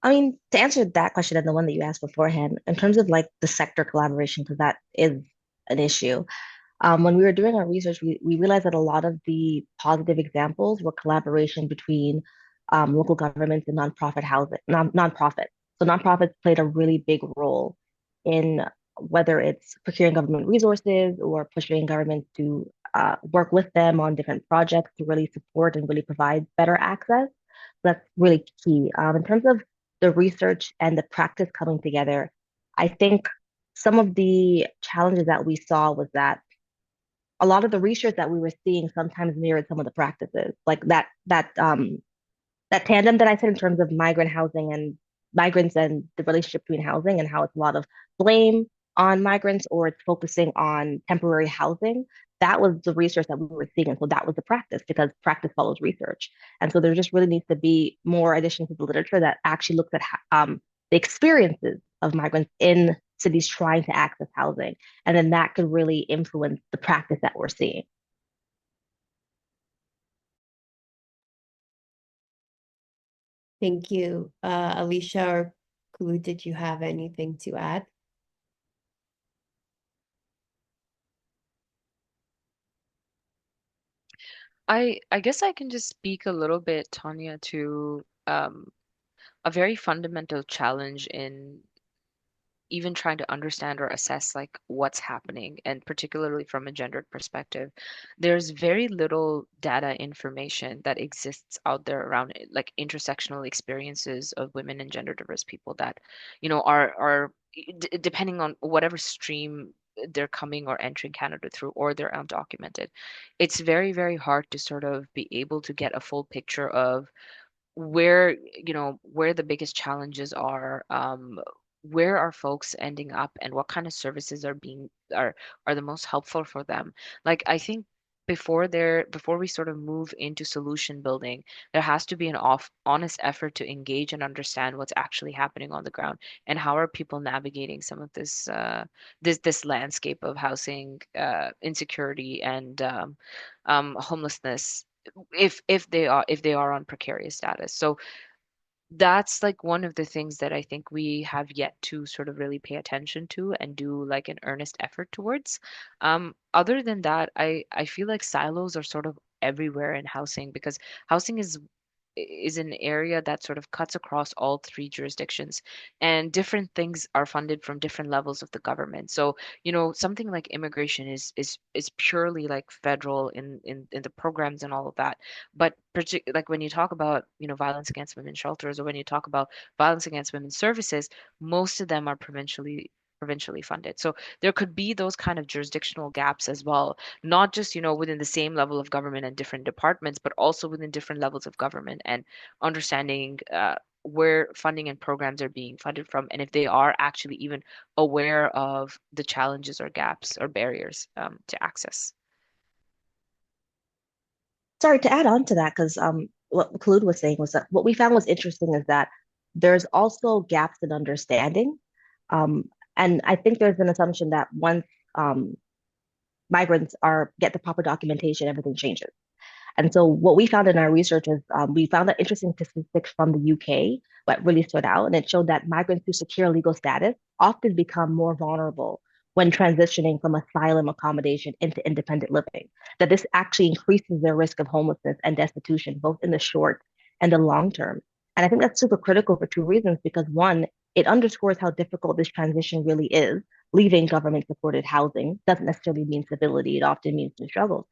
I mean, to answer that question and the one that you asked beforehand, in terms of like the sector collaboration, because that is an issue. When we were doing our research, we realized that a lot of the positive examples were collaboration between local governments and nonprofit housing, nonprofits. So nonprofits played a really big role in whether it's procuring government resources or pushing governments to work with them on different projects to really support and really provide better access. That's really key. In terms of the research and the practice coming together, I think some of the challenges that we saw was that a lot of the research that we were seeing sometimes mirrored some of the practices, like that tandem that I said in terms of migrant housing and migrants and the relationship between housing and how it's a lot of blame on migrants or it's focusing on temporary housing. That was the research that we were seeing. And so that was the practice because practice follows research. And so there just really needs to be more additions to the literature that actually looks at the experiences of migrants in cities trying to access housing. And then that could really influence the practice that we're seeing. Thank you. Alicia or Khulud, did you have anything to add? I guess I can just speak a little bit, Tanya, to a very fundamental challenge in even trying to understand or assess like what's happening, and particularly from a gendered perspective. There's very little data information that exists out there around it, like intersectional experiences of women and gender diverse people that, are depending on whatever stream they're coming or entering Canada through, or they're undocumented. It's very, very hard to sort of be able to get a full picture of where the biggest challenges are, where are folks ending up, and what kind of services are the most helpful for them. Like I think before we sort of move into solution building, there has to be an honest effort to engage and understand what's actually happening on the ground, and how are people navigating some of this landscape of housing insecurity and homelessness, if they are on precarious status. So that's like one of the things that I think we have yet to sort of really pay attention to and do like an earnest effort towards. Other than that, I feel like silos are sort of everywhere in housing, because housing is an area that sort of cuts across all three jurisdictions, and different things are funded from different levels of the government. So, something like immigration is purely like federal in the programs and all of that. But like when you talk about, violence against women shelters, or when you talk about violence against women services, most of them are provincially funded. So there could be those kind of jurisdictional gaps as well, not just, within the same level of government and different departments, but also within different levels of government, and understanding where funding and programs are being funded from, and if they are actually even aware of the challenges or gaps or barriers to access. Sorry to add on to that, because what Khulud was saying was that what we found was interesting is that there's also gaps in understanding. Um, and I think there's an assumption that once migrants get the proper documentation, everything changes. And so what we found in our research is we found an interesting statistic from the UK that really stood out, and it showed that migrants who secure legal status often become more vulnerable when transitioning from asylum accommodation into independent living. That this actually increases their risk of homelessness and destitution, both in the short and the long term. And I think that's super critical for two reasons, because one, it underscores how difficult this transition really is. Leaving government supported housing doesn't necessarily mean stability, it often means new struggles.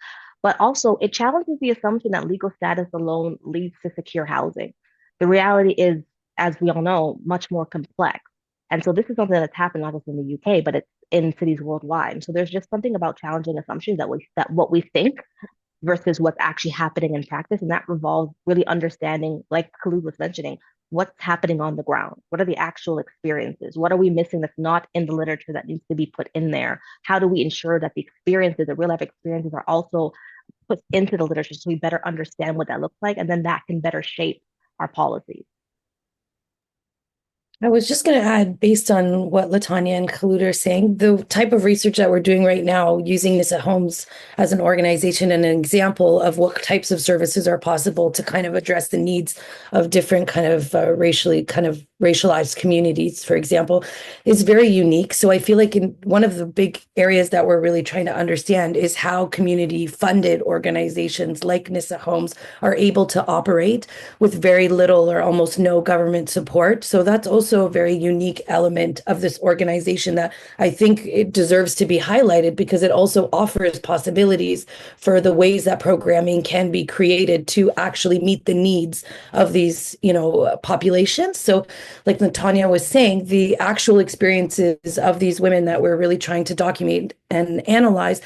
But also, it challenges the assumption that legal status alone leads to secure housing. The reality is, as we all know, much more complex. And so this is something that's happened not just in the UK, but it's in cities worldwide. So there's just something about challenging assumptions that what we think versus what's actually happening in practice. And that revolves really understanding, like Khulud was mentioning, what's happening on the ground. What are the actual experiences? What are we missing that's not in the literature that needs to be put in there? How do we ensure that the experiences, the real life experiences, are also put into the literature so we better understand what that looks like? And then that can better shape our policies. I was just going to add, based on what Latonya and Khulud are saying, the type of research that we're doing right now, using this at Homes as an organization and an example of what types of services are possible to kind of address the needs of different kind of racialized communities, for example, is very unique. So I feel like in one of the big areas that we're really trying to understand is how community funded organizations like NISA Homes are able to operate with very little or almost no government support. So that's also a very unique element of this organization that I think it deserves to be highlighted, because it also offers possibilities for the ways that programming can be created to actually meet the needs of these, populations. So like Latonya was saying, the actual experiences of these women that we're really trying to document and analyze,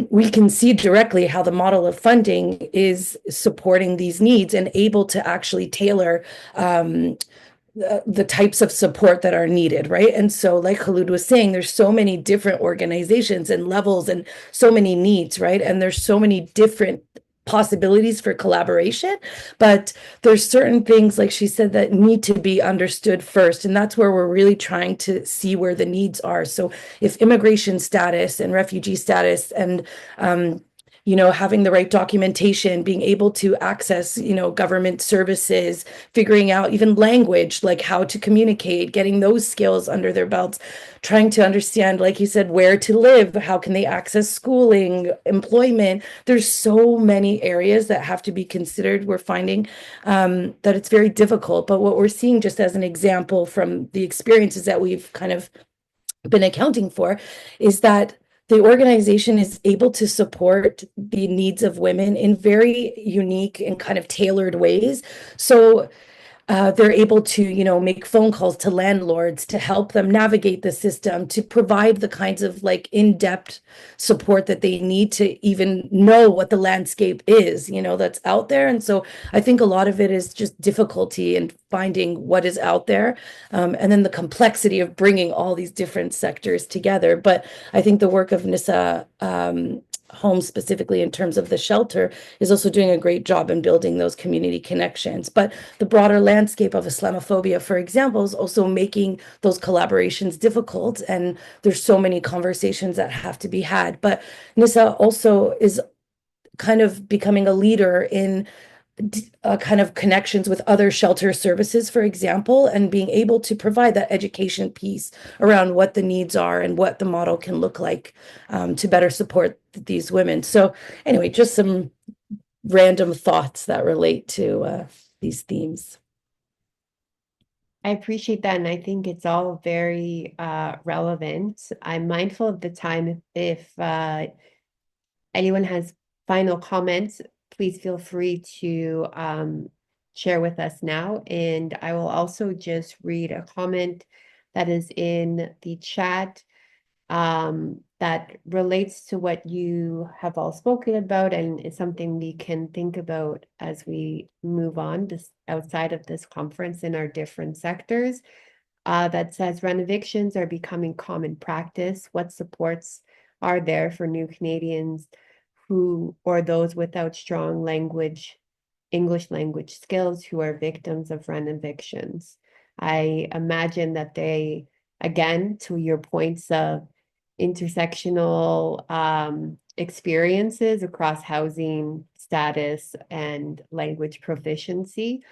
we can see directly how the model of funding is supporting these needs and able to actually tailor the types of support that are needed, right? And so, like Khulud was saying, there's so many different organizations and levels and so many needs, right? And there's so many different possibilities for collaboration, but there's certain things, like she said, that need to be understood first, and that's where we're really trying to see where the needs are. So if immigration status and refugee status and having the right documentation, being able to access, government services, figuring out even language, like how to communicate, getting those skills under their belts, trying to understand, like you said, where to live, how can they access schooling, employment. There's so many areas that have to be considered. We're finding that it's very difficult. But what we're seeing, just as an example from the experiences that we've kind of been accounting for, is that the organization is able to support the needs of women in very unique and kind of tailored ways. So they're able to, make phone calls to landlords to help them navigate the system, to provide the kinds of like in-depth support that they need to even know what the landscape is, that's out there. And so I think a lot of it is just difficulty in finding what is out there, and then the complexity of bringing all these different sectors together. But I think the work of NISA Homes, specifically in terms of the shelter, is also doing a great job in building those community connections. But the broader landscape of Islamophobia, for example, is also making those collaborations difficult. And there's so many conversations that have to be had. But NISA also is kind of becoming a leader in kind of connections with other shelter services, for example, and being able to provide that education piece around what the needs are and what the model can look like, to better support these women. So anyway, just some random thoughts that relate to these themes. I appreciate that, and I think it's all very relevant. I'm mindful of the time. If anyone has final comments, please feel free to share with us now. And I will also just read a comment that is in the chat that relates to what you have all spoken about, and it's something we can think about as we move on this outside of this conference in our different sectors. That says, rent evictions are becoming common practice. What supports are there for new Canadians who, or those without strong English language skills who are victims of rent evictions? I imagine that they, again, to your points of intersectional experiences across housing status and language proficiency,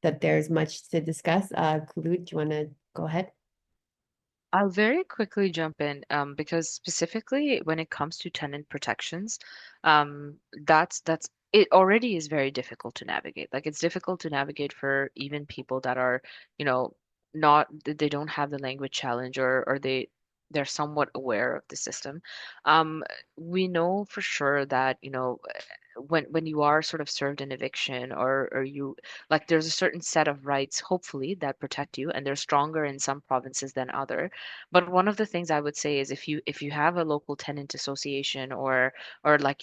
that there's much to discuss. Khulud, do you want to go ahead? I'll very quickly jump in because specifically when it comes to tenant protections, that's it already is very difficult to navigate. Like it's difficult to navigate for even people that are, you know, not they don't have the language challenge or they're somewhat aware of the system. Um, we know for sure that, when you are sort of served an eviction or you like there's a certain set of rights hopefully that protect you and they're stronger in some provinces than other. But one of the things I would say is if you have a local tenant association or like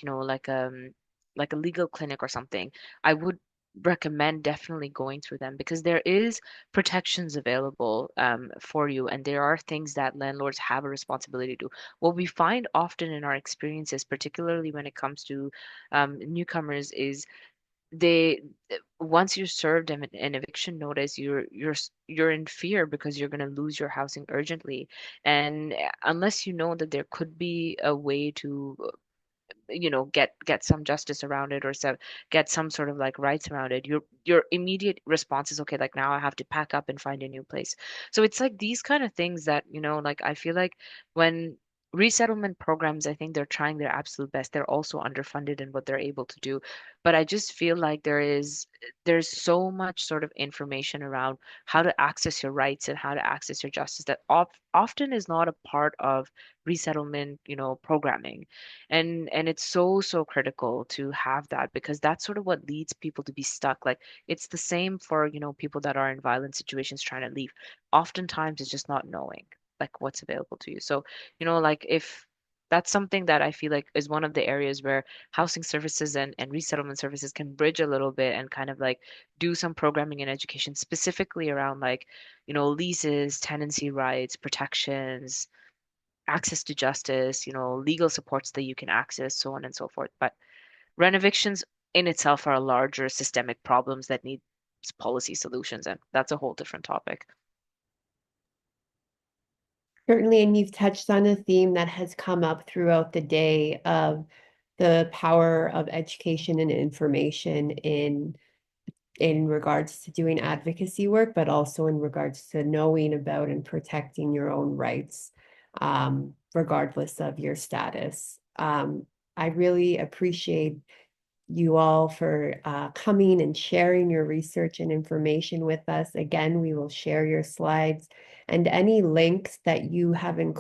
like a legal clinic or something, I would recommend definitely going through them because there is protections available for you and there are things that landlords have a responsibility to do. What we find often in our experiences, particularly when it comes to newcomers, is they once you're served an eviction notice, you're in fear because you're going to lose your housing urgently, and unless you know that there could be a way to get some justice around it or get some sort of like rights around it, your immediate response is okay, like now I have to pack up and find a new place. So it's like these kind of things that like I feel like when resettlement programs, I think they're trying their absolute best. They're also underfunded in what they're able to do, but I just feel like there's so much sort of information around how to access your rights and how to access your justice that often is not a part of resettlement programming. And it's so critical to have that because that's sort of what leads people to be stuck. Like it's the same for people that are in violent situations trying to leave. Oftentimes it's just not knowing like what's available to you. So like if that's something that I feel like is one of the areas where housing services and resettlement services can bridge a little bit and kind of like do some programming and education specifically around like leases, tenancy rights, protections, access to justice, legal supports that you can access, so on and so forth. But renovictions in itself are larger systemic problems that need policy solutions, and that's a whole different topic. Certainly, and you've touched on a theme that has come up throughout the day of the power of education and information in regards to doing advocacy work, but also in regards to knowing about and protecting your own rights, regardless of your status. I really appreciate you all for coming and sharing your research and information with us. Again, we will share your slides and any links that you have included